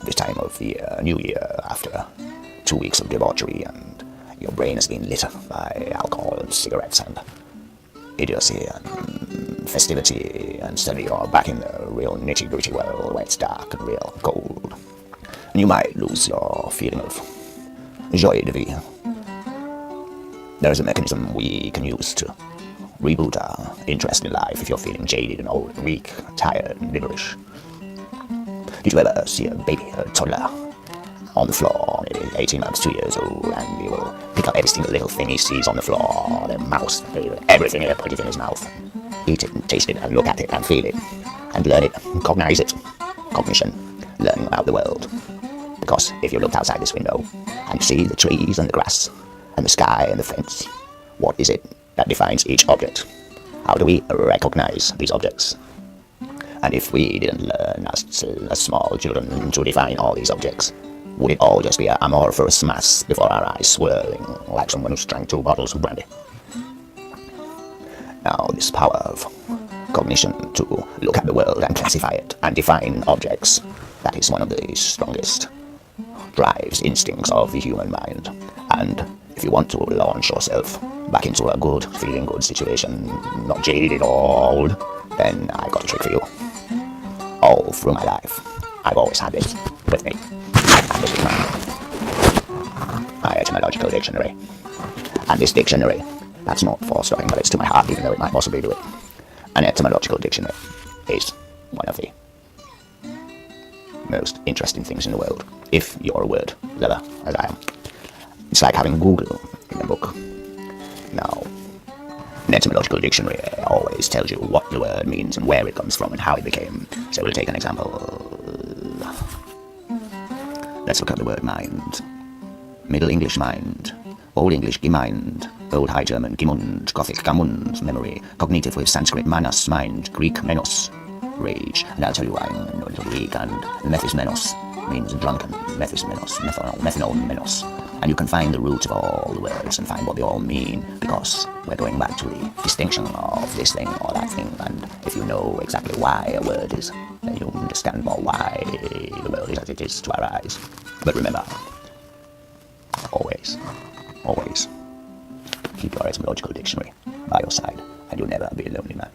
this time of the new year, after 2 weeks of debauchery, and your brain has been lit by alcohol and cigarettes and idiocy and festivity, and suddenly you're back in the real nitty-gritty world where it's dark and real cold, and you might lose your feeling of joie de vivre. There is a mechanism we can use to reboot our interest in life if you're feeling jaded and old and weak, tired and liverish. Did you ever see a baby, a toddler, on the floor, maybe 18 months, 2 years old, and he will pick up every single little thing he sees on the floor, the mouse, everything, he'll put it in his mouth, eat it and taste it and look at it and feel it, and learn it, cognize it, cognition, learning about the world. Because if you looked outside this window and you see the trees and the grass and the sky and the fence, what is it that defines each object? How do we recognize these objects? And if we didn't learn as small children to define all these objects, would it all just be an amorphous mass before our eyes, swirling like someone who's drank 2 bottles of brandy? Now, this power of cognition to look at the world and classify it and define objects, that is one of the strongest drives, instincts of the human mind. And if you want to launch yourself back into a good, feeling good situation, not jaded or old, then I've got a trick for you. All through my life, I've always had this with me. And this is my etymological dictionary. And this dictionary, that's not for stuffing, but it's to my heart, even though it might possibly do it. An etymological dictionary is one of the most interesting things in the world, if you're a word lover, as I am. It's like having Google in a book. Now, an etymological dictionary always tells you what the word means and where it comes from and how it became. So we'll take an example. Let's look at the word mind. Middle English mind, Old English gemind, Old High German gemund, Gothic gamund, memory, cognitive with Sanskrit manas, mind, Greek menos, rage. And I'll tell you why I know a little Greek, and methys menos means drunken, methys menos, methanol menos. And you can find the root of all the words and find what they all mean, because we're going back to the distinction of this thing or that thing. And if you know exactly why a word is, then you understand more why the world is as it is to our eyes. But remember, always keep your etymological dictionary by your side, and you'll never be a lonely man.